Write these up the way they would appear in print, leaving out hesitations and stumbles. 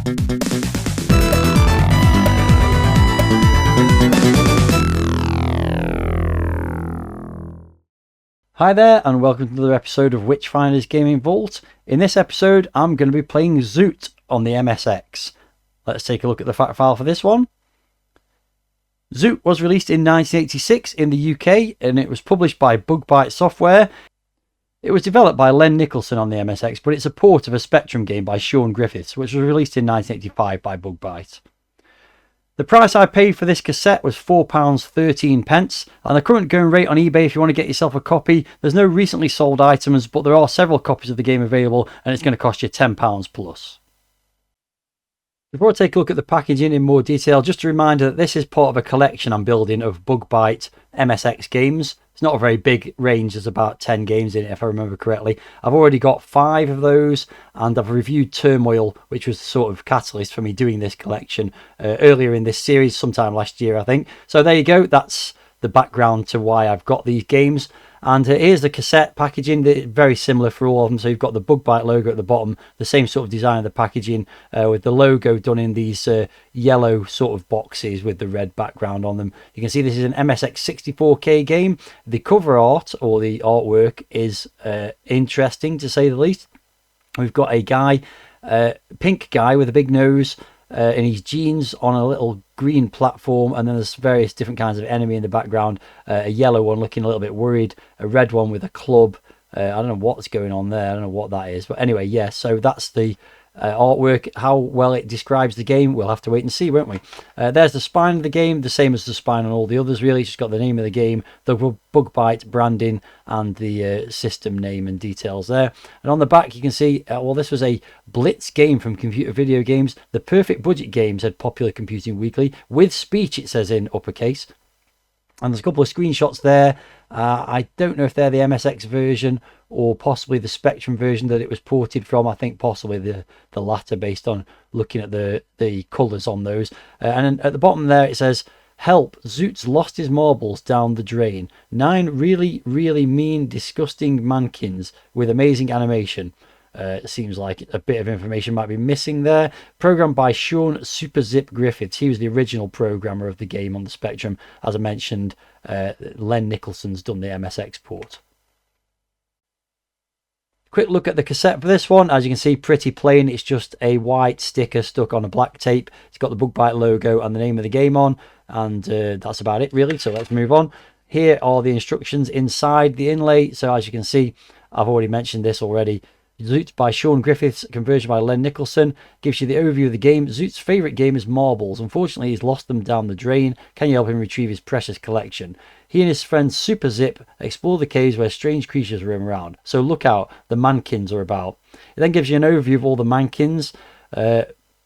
Hi there and welcome to another episode of Witchfinder's Gaming Vault. In this episode I'm going to be playing Zoot on the MSX. Let's take a look at the fact file for this one. Zoot was released in 1986 in the UK and it was published by Bug-Byte Software. It was developed by Len Nicholson on the MSX, but it's a port of a Spectrum game by Sean Griffiths, which was released in 1985 by Bug-Byte. The price I paid for this cassette was £4.13, and the current going rate on eBay if you want to get yourself a copy, there's no recently sold items, but there are several copies of the game available and it's going to cost you £10 plus. Before I take a look at the packaging in more detail, just a reminder that this is part of a collection I'm building of Bug-Byte MSX games. It's not a very big range, there's about 10 games in it if I remember correctly. I've already got 5 of those and I've reviewed Turmoil, which was the sort of catalyst for me doing this collection earlier in this series, sometime last year I think. So there you go, that's the background to why I've got these games. And here's the cassette packaging, very similar for all of them. So you've got the Bug-Byte logo at the bottom, the same sort of design of the packaging with the logo done in these yellow sort of boxes with the red background on them. You can see this is an MSX 64K game. The cover art or the artwork is interesting to say the least. We've got a guy, pink guy with a big nose, in his jeans on a little green platform, and then there's various different kinds of enemy in the background. A yellow one looking a little bit worried, a red one with a club. I don't know what's going on there, I don't know what that is, but anyway, yeah, so that's the artwork. How well it describes the game, we'll have to wait and see, won't we? There's the spine of the game, the same as the spine on all the others really. It's just got the name of the game, the Bug-Byte branding, and the system name and details there. And on the back you can see, well, this was a Blitz game from Computer Video Games, the perfect budget game, said Popular Computing Weekly, with speech, it says in uppercase. And there's a couple of screenshots there. I don't know if they're the MSX version or possibly the Spectrum version that it was ported from. I think possibly the latter, based on looking at the colours on those. And at the bottom there it says, "Help, Zoot's lost his marbles down the drain. 9 really, really mean, disgusting mankins with amazing animation." It seems like a bit of information might be missing there. Programmed by Sean Super Zip Griffiths. He was the original programmer of the game on the Spectrum. As I mentioned, Len Nicholson's done the MSX port. Quick look at the cassette for this one. As you can see, pretty plain. It's just a white sticker stuck on a black tape. It's got the Bug-Byte logo and the name of the game on, and that's about it really. So let's move on. Here are the instructions inside the inlay. So as you can see, I've already mentioned this already. Zoot by Sean Griffiths, conversion by Len Nicholson, gives you the overview of the game. Zoot's favourite game is marbles. Unfortunately, he's lost them down the drain. Can you help him retrieve his precious collection? He and his friend Super Zip explore the caves where strange creatures roam around. So look out, the mankins are about. It then gives you an overview of all the mankins.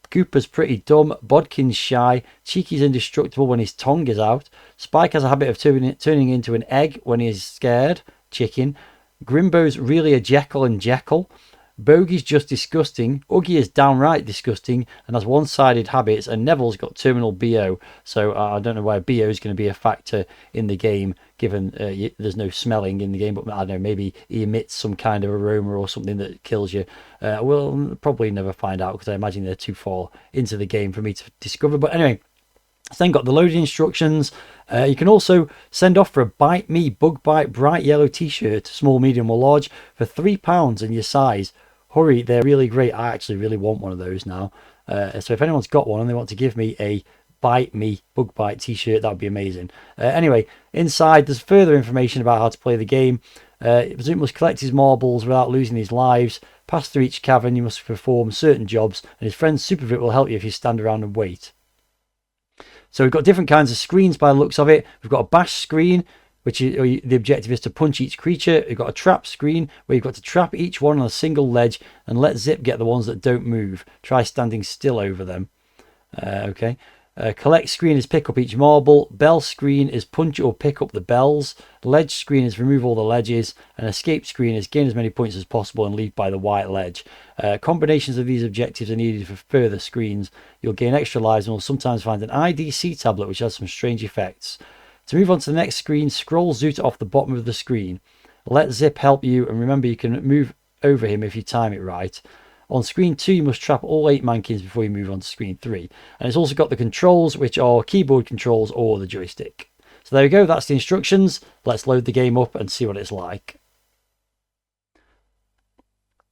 Cooper's pretty dumb, Bodkin's shy, Cheeky's indestructible when his tongue is out, Spike has a habit of turning into an egg when he is scared, chicken, Grimbo's really a Jekyll and Jekyll. Bogey's just disgusting. Uggy is downright disgusting and has one-sided habits. And Neville's got terminal BO. So I don't know why BO is going to be a factor in the game, given there's no smelling in the game. But I don't know, maybe he emits some kind of aroma or something that kills you. We'll probably never find out because I imagine they're too far into the game for me to discover. But anyway, it's then got the loading instructions. You can also send off for a Bite Me Bug-Byte bright yellow t-shirt, small, medium or large, for £3 in your size. Hurry, they're really great. I actually really want one of those now. So if anyone's got one and they want to give me a Bite Me Bug-Byte t-shirt, that would be amazing. Anyway, inside there's further information about how to play the game. Zoot must collect his marbles without losing his lives. Pass through each cavern, you must perform certain jobs, and his friend Supervit will help you if you stand around and wait. So we've got different kinds of screens by the looks of it. We've got a bash screen, which is, the objective is to punch each creature. We've got a trap screen where you've got to trap each one on a single ledge and let Zip get the ones that don't move. Try standing still over them. Okay. Collect screen is pick up each marble. Bell screen is punch or pick up the bells. Ledge screen is remove all the ledges. And escape screen is gain as many points as possible and leave by the white ledge. Combinations of these objectives are needed for further screens. You'll gain extra lives and will sometimes find an IDC tablet which has some strange effects. To move on to the next screen, scroll Zoot off the bottom of the screen. Let Zip help you, and remember you can move over him if you time it right. On screen 2, you must trap all 8 mankins before you move on to screen 3. And it's also got the controls, which are keyboard controls or the joystick. So there we go, that's the instructions. Let's load the game up and see what it's like.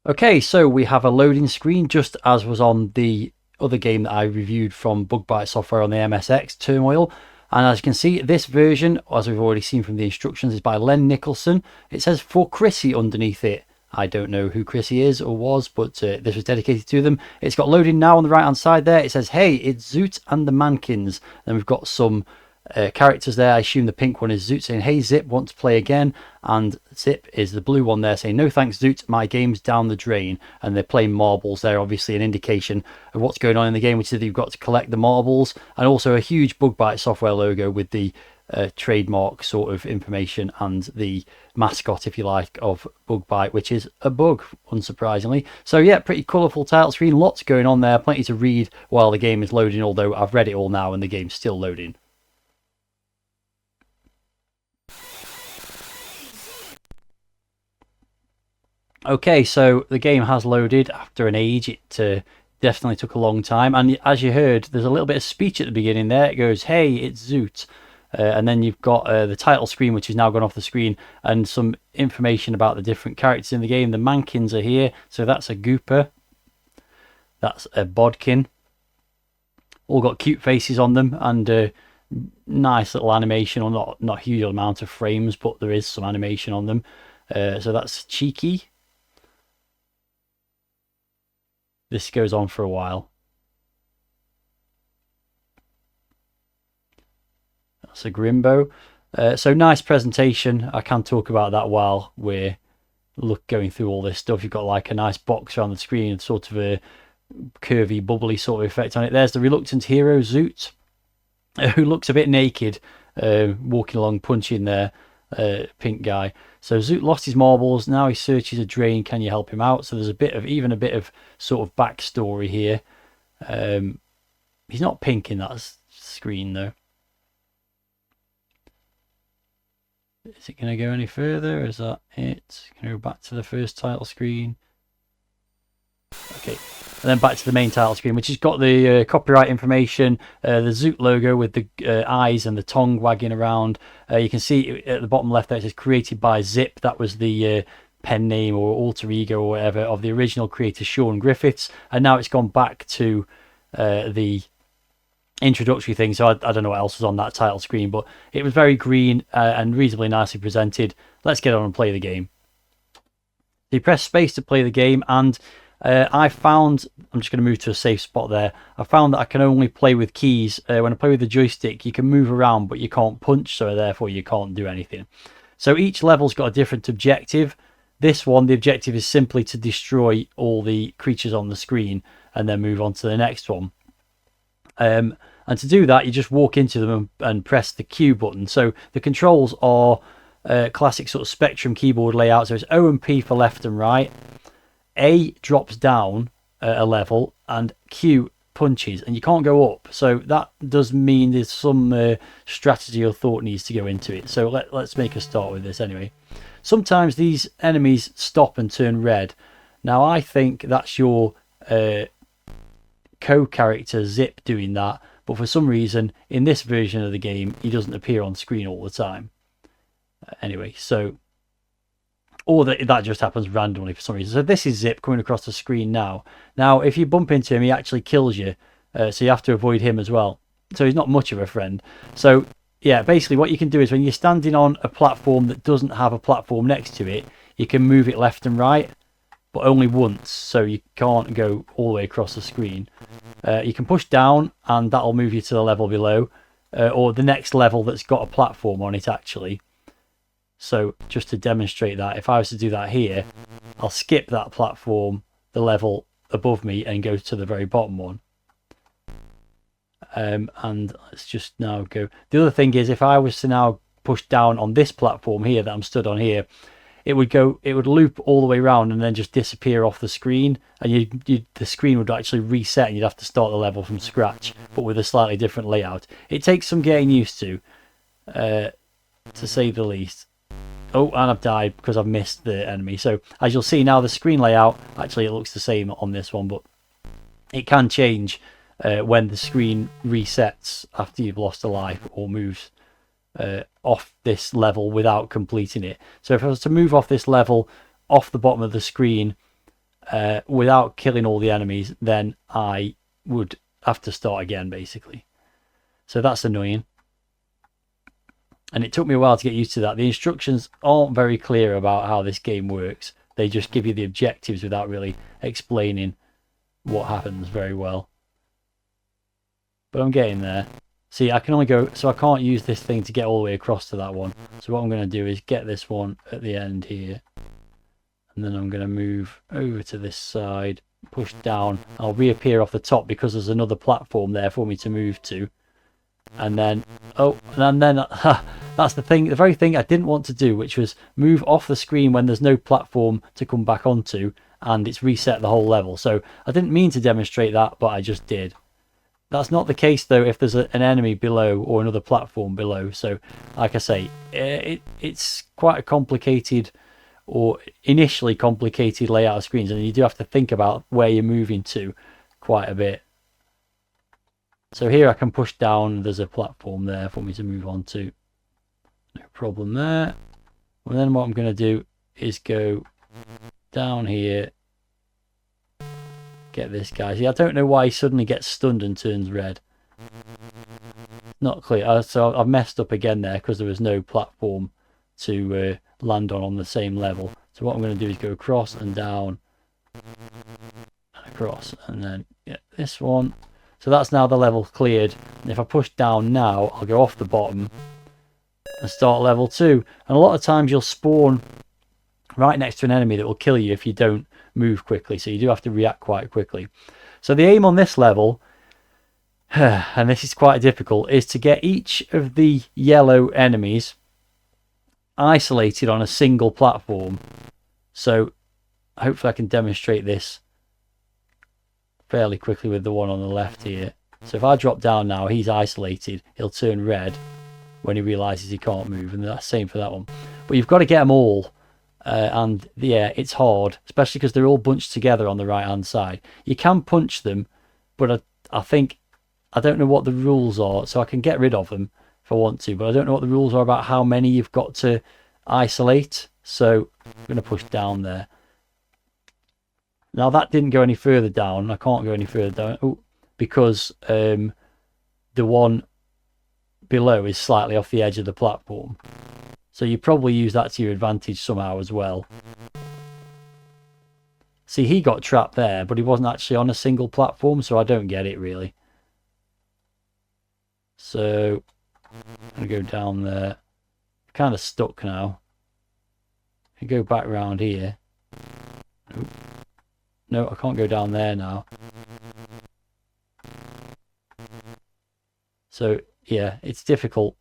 Okay, so we have a loading screen just as was on the other game that I reviewed from Bug-Bite Software on the MSX, Turmoil. And as you can see, this version, as we've already seen from the instructions, is by Len Nicholson. It says for Chrissy underneath it. I don't know who Chrissy is or was, but this was dedicated to them. It's got loading now on the right hand side there. It says, hey, it's Zoot and the Mankins. Then we've got some characters there. I assume the pink one is Zoot saying, hey, Zip, want to play again? And Zip is the blue one there saying, no thanks, Zoot, my game's down the drain. And they're playing marbles there, obviously an indication of what's going on in the game, which is that you've got to collect the marbles. And also a huge Bug-Bite Software logo with the trademark sort of information and the mascot, if you like, of Bug-Bite, which is a bug, unsurprisingly. So yeah, pretty colourful title screen, lots going on there, plenty to read while the game is loading, although I've read it all now and the game's still loading. Okay, so the game has loaded after an age. It definitely took a long time, and as you heard, there's a little bit of speech at the beginning there. It goes, hey, it's Zoot. And then you've got the title screen, which has now gone off the screen, and some information about the different characters in the game. The Mankins are here, so that's a Gooper, that's a Bodkin. All got cute faces on them, and nice little animation, or not a huge amount of frames, but there is some animation on them. So that's Cheeky. This goes on for a while. That's a Grimbo. So nice presentation. I can talk about that while we're going through all this stuff. You've got like a nice box around the screen, sort of a curvy, bubbly sort of effect on it. There's the reluctant hero, Zoot, who looks a bit naked, walking along, punching their pink guy. So Zoot lost his marbles, now he searches a drain, can you help him out? So there's a bit of sort of backstory here. He's not pink in that screen though. Is it going to go any further? Is that it? Can we go back to the first title screen? Okay, and then back to the main title screen, which has got the copyright information, the Zoot logo with the eyes and the tongue wagging around. You can see at the bottom left there it says created by Zip. That was the pen name or alter ego or whatever of the original creator, Sean Griffiths, and now it's gone back to the introductory thing. So I don't know what else was on that title screen, but it was very green and reasonably nicely presented. Let's get on and play the game. So you press space to play the game, and I found, I'm just going to move to a safe spot there. I found that I can only play with keys. When I play with the joystick, you can move around, but you can't punch, so therefore you can't do anything. So each level's got a different objective. This one, the objective is simply to destroy all the creatures on the screen and then move on to the next one. And to do that, you just walk into them and press the Q button. So the controls are classic sort of Spectrum keyboard layout. So it's O and P for left and right. A drops down a level and Q punches, and you can't go up. So that does mean there's some strategy or thought needs to go into it. So let's make a start with this anyway. Sometimes these enemies stop and turn red. Now I think that's your co-character Zip doing that, but for some reason in this version of the game he doesn't appear on screen all the time. Anyway, so or that just happens randomly for some reason. So this is Zip coming across the screen now. Now, if you bump into him, he actually kills you. So you have to avoid him as well. So he's not much of a friend. So, yeah, basically what you can do is when you're standing on a platform that doesn't have a platform next to it, you can move it left and right, but only once. So you can't go all the way across the screen. You can push down, and that'll move you to the level below. Or the next level that's got a platform on it, actually. So just to demonstrate that, if I was to do that here, I'll skip that platform, the level above me, and go to the very bottom one. And let's just now go. The other thing is, if I was to now push down on this platform here that I'm stood on here, it would loop all the way around and then just disappear off the screen, and the screen would actually reset and you'd have to start the level from scratch, but with a slightly different layout. It takes some getting used to say the least. Oh, and I've died because I've missed the enemy. So as you'll see now, the screen layout, actually it looks the same on this one, but it can change when the screen resets after you've lost a life or moves off this level without completing it. So if I was to move off this level, off the bottom of the screen, without killing all the enemies, then I would have to start again, basically. So that's annoying. And it took me a while to get used to that. The instructions aren't very clear about how this game works. They just give you the objectives without really explaining what happens very well. But I'm getting there. See, I can only go, so I can't use this thing to get all the way across to that one. So what I'm going to do is get this one at the end here. And then I'm going to move over to this side, push down. I'll reappear off the top because there's another platform there for me to move to. And then, oh, and then that's the thing, the very thing I didn't want to do, which was move off the screen when there's no platform to come back onto, and it's reset the whole level. So I didn't mean to demonstrate that, but I just did. That's not the case though if there's an enemy below or another platform below. So like I say, it's quite a complicated, or initially complicated layout of screens, and you do have to think about where you're moving to quite a bit. So here I can push down, there's a platform there for me to move on to. No problem there. And then what I'm going to do is go down here, get this guy. See, I don't know why he suddenly gets stunned and turns red. Not clear. So I've messed up again there because there was no platform to land on the same level. So what I'm going to do is go across and down, and across, and then get this one. So that's now the level cleared. And if I push down now, I'll go off the bottom and start level 2. And a lot of times you'll spawn right next to an enemy that will kill you if you don't move quickly. So you do have to react quite quickly. So the aim on this level, and this is quite difficult, is to get each of the yellow enemies isolated on a single platform. So hopefully I can demonstrate this fairly quickly with the one on the left here. So if I drop down now, he's isolated. He'll turn red when he realizes he can't move, and that's the same for that one. But you've got to get them all, and yeah, it's hard, especially because they're all bunched together on the right hand side. You can punch them, but I think, I don't know what the rules are, so I can get rid of them if I want to, but I don't know what the rules are about how many you've got to isolate. So I'm going to push down there. Now that didn't go any further down. I can't go any further down because the one below is slightly off the edge of the platform. So you probably use that to your advantage somehow as well. See, he got trapped there, but he wasn't actually on a single platform, so I don't get it really. So I'm going to go down there. I'm kind of stuck now. I go back around here. Nope. No, I can't go down there now. So, yeah, it's difficult.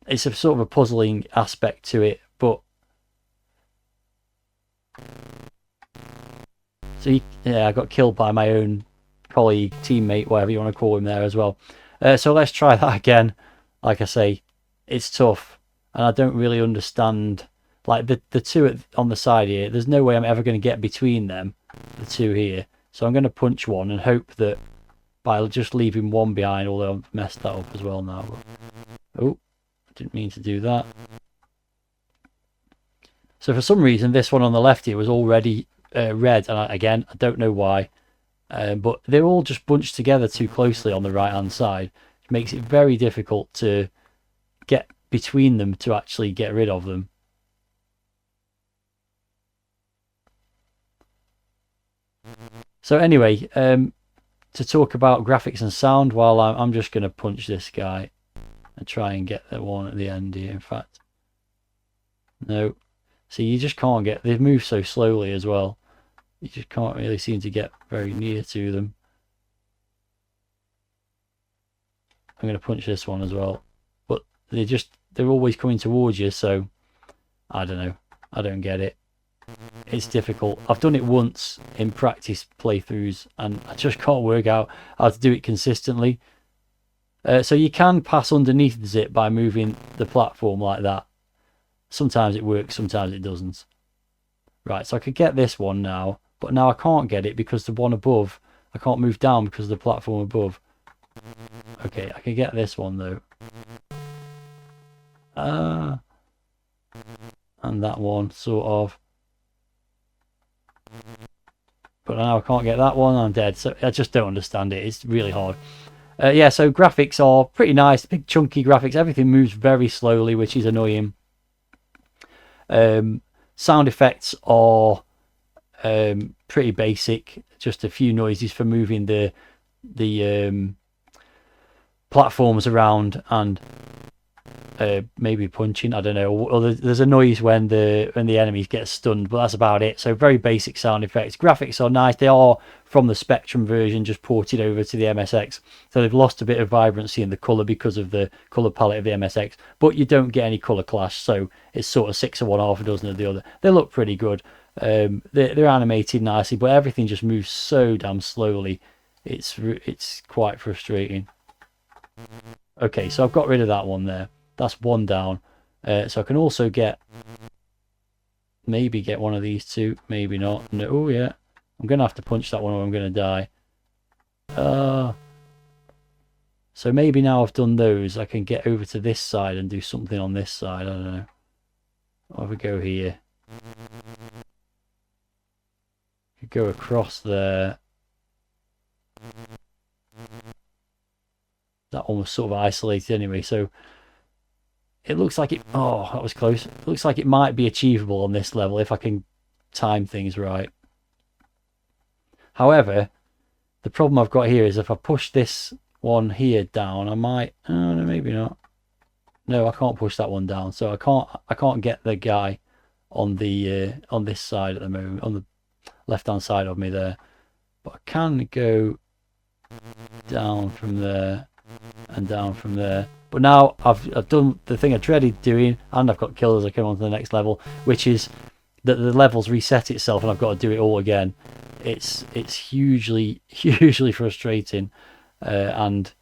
It's a sort of a puzzling aspect to it, but... So, yeah, I got killed by my own colleague, teammate, whatever you want to call him there as well. So let's try that again. Like I say, it's tough, and I don't really understand... Like the two on the side here, there's no way I'm ever going to get between them, the two here. So I'm going to punch one and hope that by just leaving one behind, although I've messed that up as well now. Oh, I didn't mean to do that. So for some reason, this one on the left here was already red. And again, I don't know why. But they're all just bunched together too closely on the right-hand side. Which makes it very difficult to get between them to actually get rid of them. So anyway, to talk about graphics and sound, while I'm just going to punch this guy and try and get the one at the end here, in fact. No. See, you just can't get... They move so slowly as well. You just can't really seem to get very near to them. I'm going to punch this one as well. But they're always coming towards you, so... I don't know. I don't get it. It's difficult. I've done it once in practice playthroughs and I just can't work out how to do it consistently. So you can pass underneath the zip by moving the platform like that. Sometimes it works, sometimes it doesn't. Right, so I could get this one now, but now I can't get it because the one above, I can't move down because of the platform above. Okay, I can get this one though. And that one, sort of. But now I can't get that one, I'm dead. So I just don't understand it. It's really hard. Yeah, so graphics are pretty nice. Big chunky graphics. Everything moves very slowly, which is annoying. Sound effects are pretty basic. Just a few noises for moving the platforms around and maybe punching, I don't know, or there's a noise when the enemies get stunned, but that's about it. So very basic sound effects. Graphics are nice. They are from the Spectrum version, just ported over to the MSX, so they've lost a bit of vibrancy in the color because of the color palette of the MSX, but you don't get any color clash, so it's sort of 6 of one, half a dozen of the other. They look pretty good. They're animated nicely, but everything just moves so damn slowly. It's quite frustrating. Okay, so I've got rid of that one there. That's one down. So I can also maybe get one of these two. Maybe not. No, oh yeah. I'm going to have to punch that one or I'm going to die. So maybe now I've done those, I can get over to this side and do something on this side. I don't know. I'll have a go here. Could go across there. That one was sort of isolated anyway, so it looks like it... Oh, that was close. It looks like it might be achievable on this level if I can time things right. However, the problem I've got here is if I push this one here down, I might... Oh, no, maybe not. No, I can't push that one down, so I can't get the guy on the on this side at the moment, on the left-hand side of me there. But I can go down from there and down from there. But now I've done the thing I dreaded doing, and I've got killed as I come on to the next level, which is that the levels reset itself and I've got to do it all again. It's hugely frustrating, and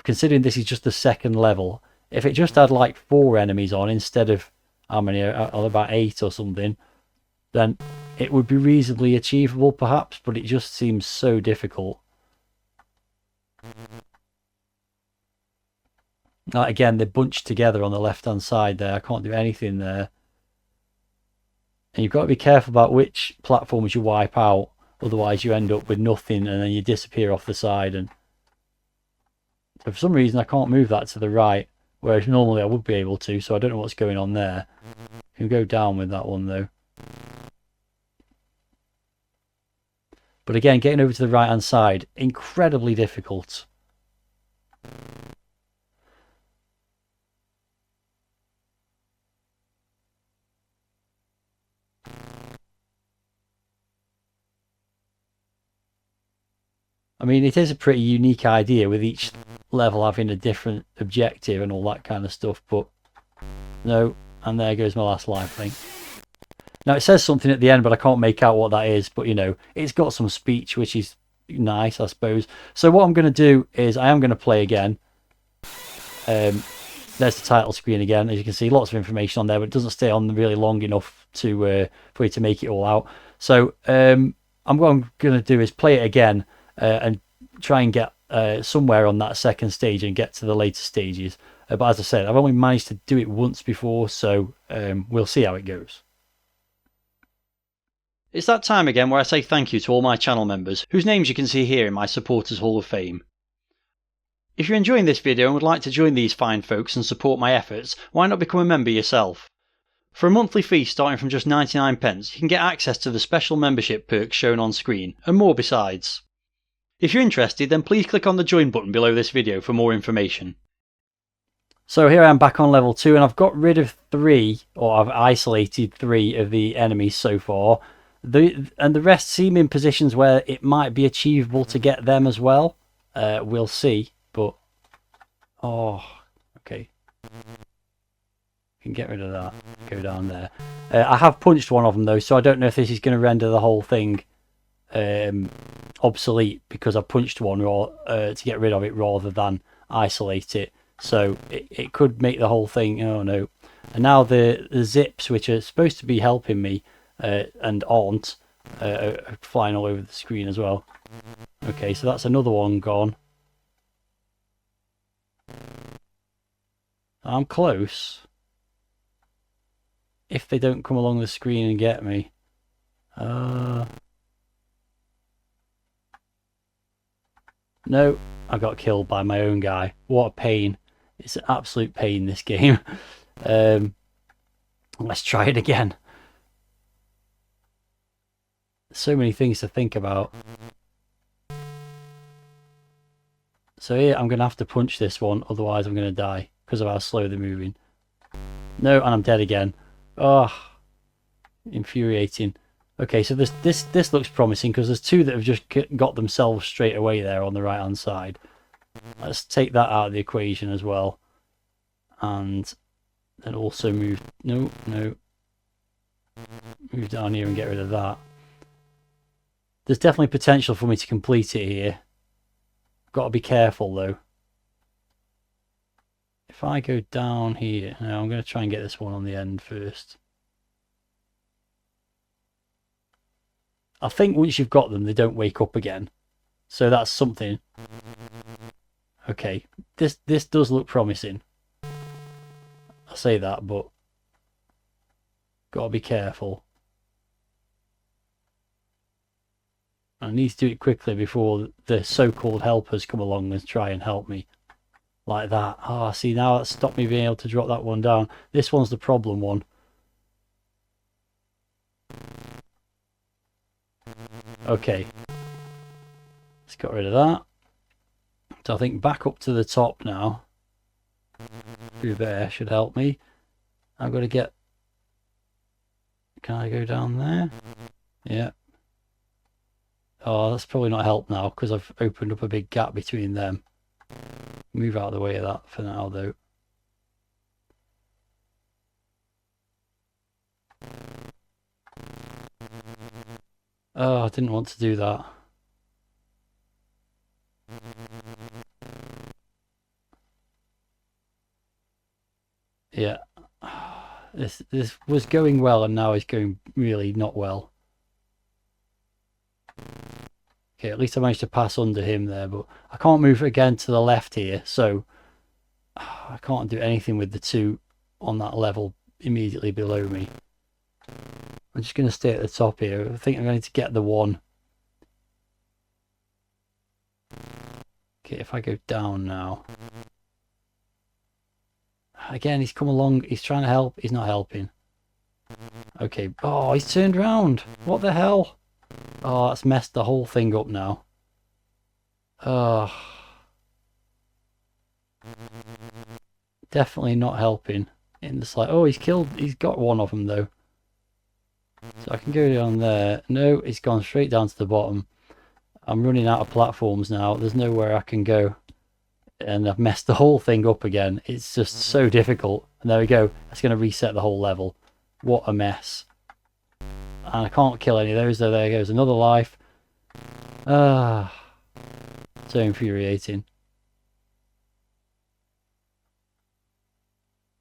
considering this is just the second level, if it just had like 4 enemies on instead of how many, about 8 or something, then it would be reasonably achievable perhaps, but it just seems so difficult. Again, they're bunched together on the left hand side there. I can't do anything there. And you've got to be careful about which platforms you wipe out, otherwise you end up with nothing and then you disappear off the side. And so for some reason I can't move that to the right, whereas normally I would be able to, so I don't know what's going on there. You can go down with that one though. But again, getting over to the right hand side, incredibly difficult. I mean, it is a pretty unique idea with each level having a different objective and all that kind of stuff, but no, and there goes my last life thing. Now, it says something at the end, but I can't make out what that is, but, you know, it's got some speech, which is nice, I suppose. So what I'm going to do is I am going to play again. There's the title screen again. As you can see, lots of information on there, but it doesn't stay on really long enough to for you to make it all out. So what I'm going to do is play it again and try and get somewhere on that second stage and get to the later stages. But as I said, I've only managed to do it once before, so we'll see how it goes. It's that time again where I say thank you to all my channel members, whose names you can see here in my Supporters Hall of Fame. If you're enjoying this video and would like to join these fine folks and support my efforts, why not become a member yourself? For a monthly fee starting from just 99p, you can get access to the special membership perks shown on screen, and more besides. If you're interested, then please click on the join button below this video for more information. So here I am back on level 2, and I've got rid of 3, or I've isolated 3 of the enemies so far. And the rest seem in positions where it might be achievable to get them as well. We'll see, but... Oh, okay. Can get rid of that. Go down there. I have punched one of them though, so I don't know if this is going to render the whole thing obsolete because I punched one to get rid of it rather than isolate it. So it could make the whole thing... Oh no. And now the zips, which are supposed to be helping me and aren't, are flying all over the screen as well. Okay, so that's another one gone. I'm close. If they don't come along the screen and get me. No, I got killed by my own guy. What a pain. It's an absolute pain, this game. Let's try it again. So many things to think about. So here, I'm going to have to punch this one, otherwise I'm going to die because of how slow they're moving. No, and I'm dead again. Oh, infuriating. Okay, so this looks promising because there's two that have just got themselves straight away there on the right hand side. Let's take that out of the equation as well, and then also move. No, move down here and get rid of that. There's definitely potential for me to complete it here. Got to be careful though. If I go down here, no, I'm going to try and get this one on the end first. I think once you've got them, they don't wake up again. So that's something. Okay, this does look promising. I say that, but gotta be careful. I need to do it quickly before the so-called helpers come along and try and help me. Like that. Ah, see, now that's stopped me being able to drop that one down. This one's the problem one. Okay. Let's get rid of that. So I think back up to the top now. Through there should help me. I've got to get... Can I go down there? Yeah. Oh, that's probably not helped now because I've opened up a big gap between them. Move out of the way of that for now though. Oh, I didn't want to do that. Yeah. This was going well and now it's going really not well. Okay, at least I managed to pass under him there, but I can't move again to the left here, so I can't do anything with the two on that level immediately below me. I'm just going to stay at the top here. I think I'm going to get the one. Okay, if I go down now. Again, he's come along. He's trying to help. He's not helping. Okay. Oh, he's turned around. What the hell? Oh, that's messed the whole thing up now. Oh. Definitely not helping. In the slide. Oh, he's got one of them though. So I can go down there. No, it's gone straight down to the bottom. I'm running out of platforms now. There's nowhere I can go. And I've messed the whole thing up again. It's just so difficult. And there we go. That's going to reset the whole level. What a mess. And I can't kill any of those. So there goes another life. Ah, so infuriating.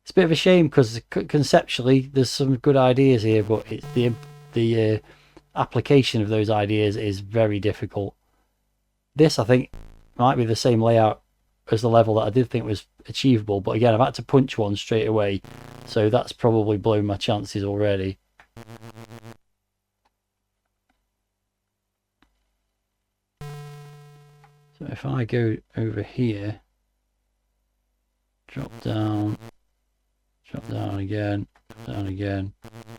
It's a bit of a shame because conceptually there's some good ideas here, but it's the application of those ideas is very difficult. This, I think, might be the same layout as the level that I did think was achievable, but again, I've had to punch one straight away, so that's probably blown my chances already. So if I go over here, drop down again, down again.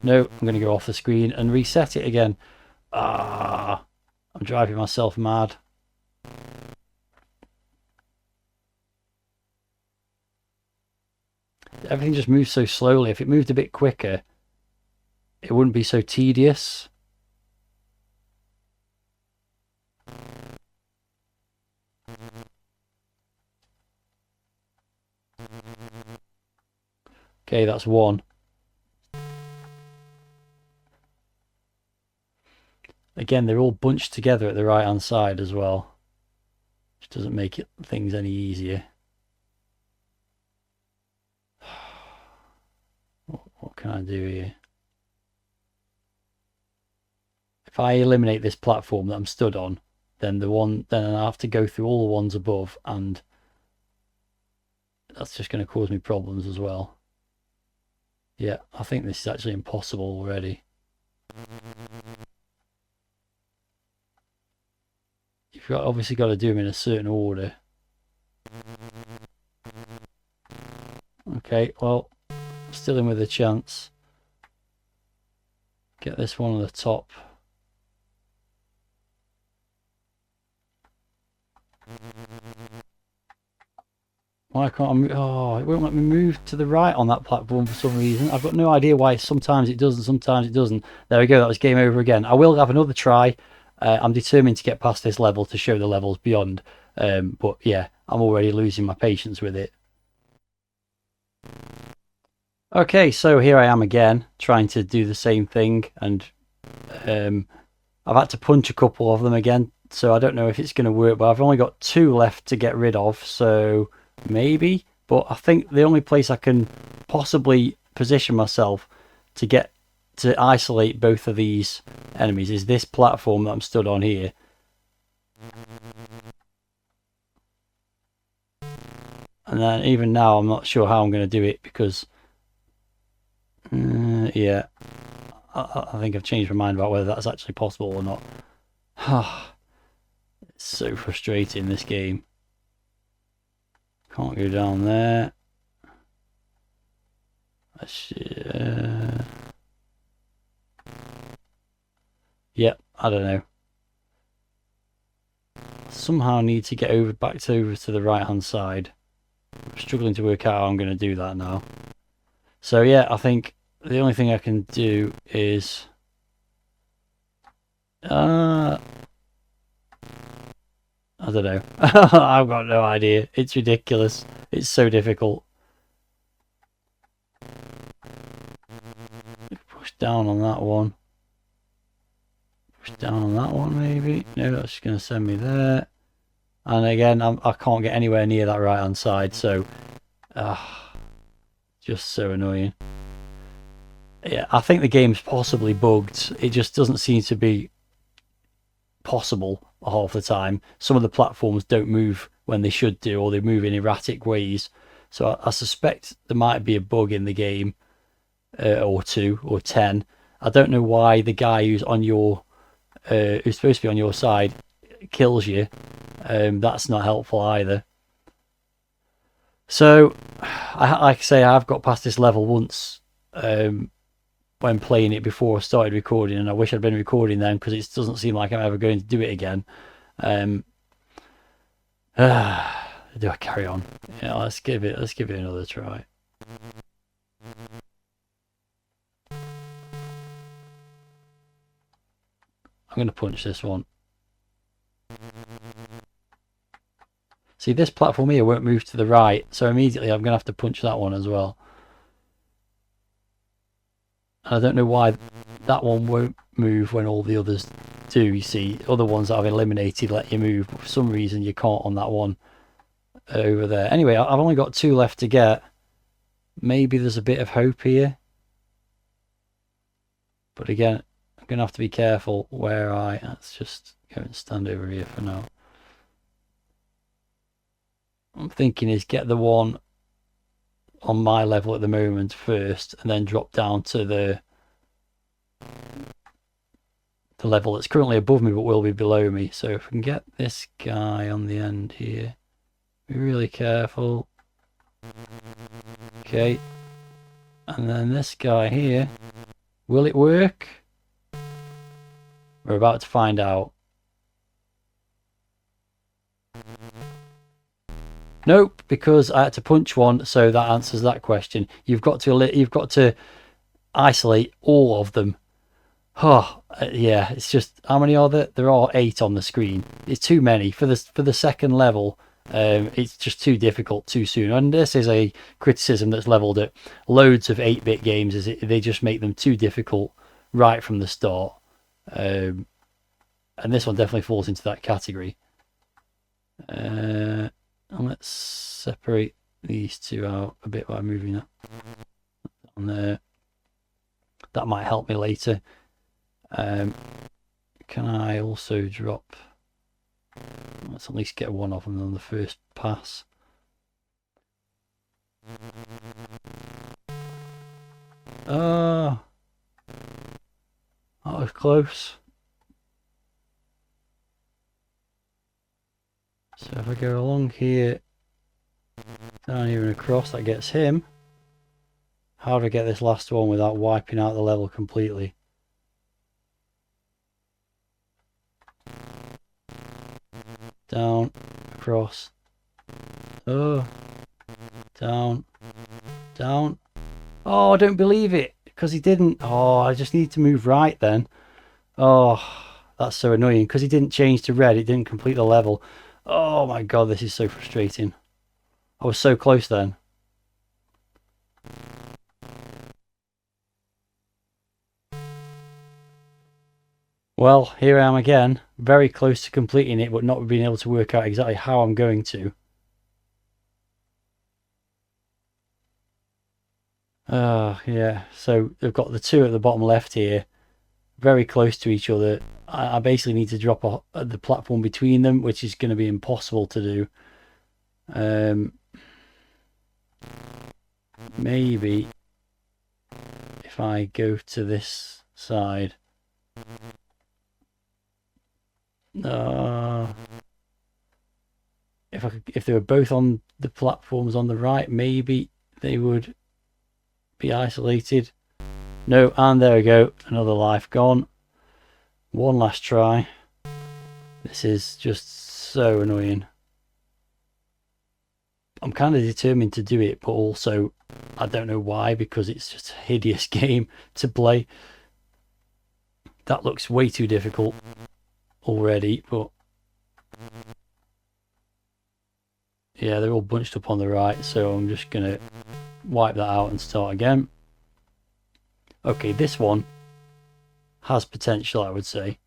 No, I'm going to go off the screen and reset it again. Ah, I'm driving myself mad. Everything just moves so slowly. If it moved a bit quicker, it wouldn't be so tedious. Okay, that's one. Again, they're all bunched together at the right hand side as well. Which doesn't make things any easier. can I do here? If I eliminate this platform that I'm stood on, then I have to go through all the ones above, and that's just going to cause me problems as well. Yeah, I think this is actually impossible already. You've obviously got to do them in a certain order. Okay, well, still in with a chance. Get this one on the top. Why can't I move? Oh, it won't let me move to the right on that platform for some reason. I've got no idea why. Sometimes it does and sometimes it doesn't. There we go, that was game over again. I will have another try. I'm determined to get past this level to show the levels beyond. But yeah, I'm already losing my patience with it. Okay, so here I am again, trying to do the same thing, and I've had to punch a couple of them again, so I don't know if it's going to work, but I've only got 2 left to get rid of, so maybe. But I think the only place I can possibly position myself to get to isolate both of these enemies is this platform that I'm stood on here. And then even now I'm not sure how I'm going to do it, because yeah, I think I've changed my mind about whether that's actually possible or not. It's so frustrating, this game. Can't go down there. Yep, I don't know. Somehow I need to get back to the right hand side. I'm struggling to work out how I'm going to do that now. So yeah, I think the only thing I can do is I don't know. I've got no idea. It's ridiculous. It's so difficult. Push down on that one. Push down on that one, maybe. No, that's just going to send me there. And again, I can't get anywhere near that right hand side, so just so annoying. Yeah, I think the game's possibly bugged. It just doesn't seem to be possible half the time. Some of the platforms don't move when they should do, or they move in erratic ways. So I suspect there might be a bug in the game, or 2 or 10. I don't know why the guy who's on your who's supposed to be on your side kills you. That's not helpful either. So, like I say, I've got past this level once when playing it before I started recording, and I wish I'd been recording then, because it doesn't seem like I'm ever going to do it again. Do I carry on? Yeah, let's give it another try. I'm going to punch this one. See, this platform here won't move to the right, so immediately I'm going to have to punch that one as well. And I don't know why that one won't move when all the others do. You see, other ones that I've eliminated let you move, but for some reason you can't on that one over there. Anyway, I've only got 2 left to get. Maybe there's a bit of hope here. But again, I'm going to have to be careful where let's just go and stand over here for now. I'm thinking is get the one on my level at the moment first, and then drop down to the level that's currently above me but will be below me. So if we can get this guy on the end here, be really careful. Okay, and then this guy here, will it work? We're about to find out. Nope, because I had to punch one, so that answers that question. You've got to isolate all of them. Oh, yeah, it's just, how many are there? There are 8 on the screen. It's too many for the second level. It's just too difficult too soon, and this is a criticism that's leveled at loads of 8-bit games. They just make them too difficult right from the start, and this one definitely falls into that category. And let's separate these 2 out a bit by moving that on there. that might help me later. Can I also drop... Let's at least get one of them on the first pass. Oh, that was close. So if I go along here, down here and across, that gets him. How do I get this last one without wiping out the level completely? Down, across. Oh, down, down. Oh, I don't believe it, because he didn't. Oh, I just need to move right then. Oh, that's so annoying, because he didn't change to red. It didn't complete the level. Oh my god, this is so frustrating. I was so close then. Well, here I am again, very close to completing it, but not being able to work out exactly how I'm going to. Yeah, so they've got the two at the bottom left here, very close to each other. I basically need to drop the platform between them, which is going to be impossible to do. Maybe if I go to this side. If they were both on the platforms on the right, maybe they would be isolated. No, and there we go, another life gone. One last try. This is just so annoying. I'm kind of determined to do it, but also I don't know why, because it's just a hideous game to play. That looks way too difficult already, but yeah, they're all bunched up on the right, so I'm just gonna wipe that out and start again. Okay, this one has potential, I would say.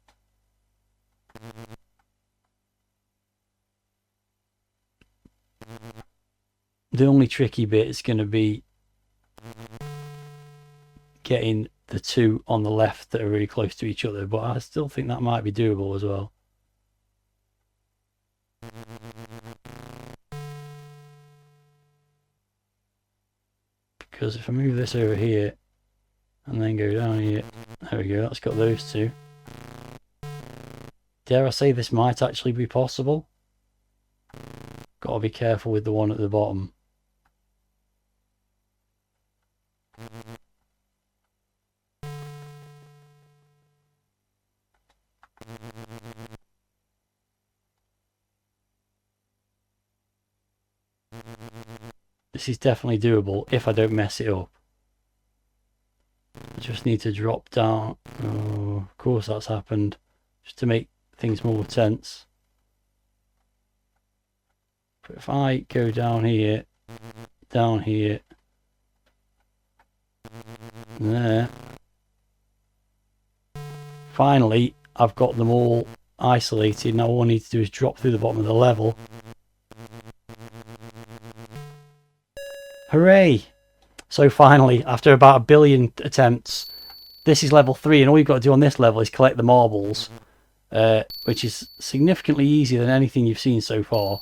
The only tricky bit is going to be getting the two on the left that are really close to each other, but I still think that might be doable as well. Because if I move this over here and then go down here, there we go, that's got those two. Dare I say this might actually be possible? Gotta be careful with the one at the bottom. This is definitely doable if I don't mess it up. I just need to drop down. Oh, of course that's happened. Just to make things more tense. But if I go down here, there. Finally, I've got them all isolated. Now all I need to do is drop through the bottom of the level. Hooray! So finally, after about 1 billion attempts, this is level 3, and all you've got to do on this level is collect the marbles, which is significantly easier than anything you've seen so far.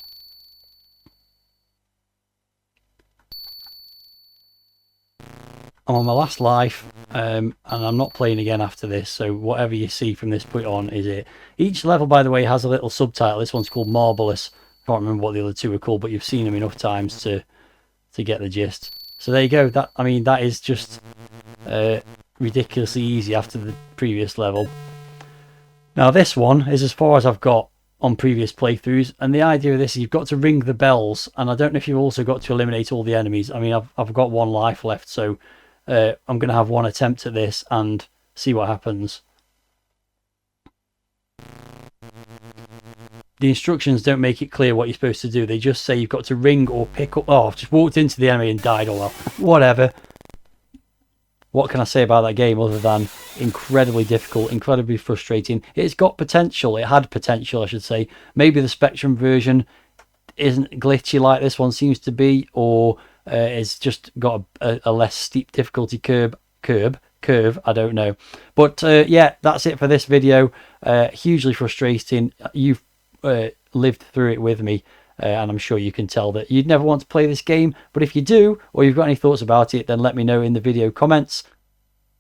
I'm on my last life, and I'm not playing again after this, so whatever you see from this point on is it. Each level, by the way, has a little subtitle. This one's called Marvelous. I can't remember what the other two are called, but you've seen them enough times to get the gist. So there you go. That is just ridiculously easy after the previous level. Now this one is as far as I've got on previous playthroughs, and the idea of this is you've got to ring the bells, and I don't know if you've also got to eliminate all the enemies. I mean, I've got 1 life left, so I'm going to have 1 attempt at this and see what happens. The instructions don't make it clear what you're supposed to do. They just say you've got to ring or pick up. Oh, I've just walked into the enemy and died. Oh well, whatever. What can I say about that game other than incredibly difficult, incredibly frustrating? It's got potential. It had potential, I should say. Maybe the Spectrum version isn't glitchy like this one seems to be, or it's just got a less steep difficulty curve. curve, I don't know. But yeah, that's it for this video. Hugely frustrating. You've lived through it with me, and I'm sure you can tell that you'd never want to play this game. But if you do, or you've got any thoughts about it, then let me know in the video comments.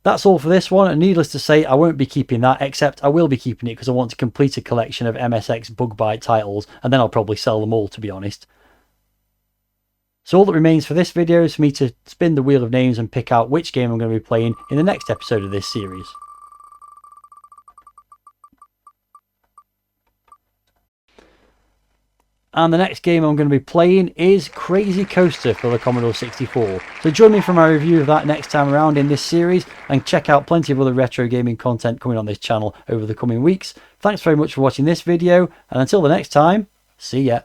That's all for this one, and needless to say, I won't be keeping that, except I will be keeping it because I want to complete a collection of MSX Bug Bite titles, and then I'll probably sell them all, to be honest. So all that remains for this video is for me to spin the wheel of names and pick out which game I'm going to be playing in the next episode of this series. And the next game I'm going to be playing is Crazy Coaster for the Commodore 64. So join me for my review of that next time around in this series, and check out plenty of other retro gaming content coming on this channel over the coming weeks. Thanks very much for watching this video, and until the next time, see ya.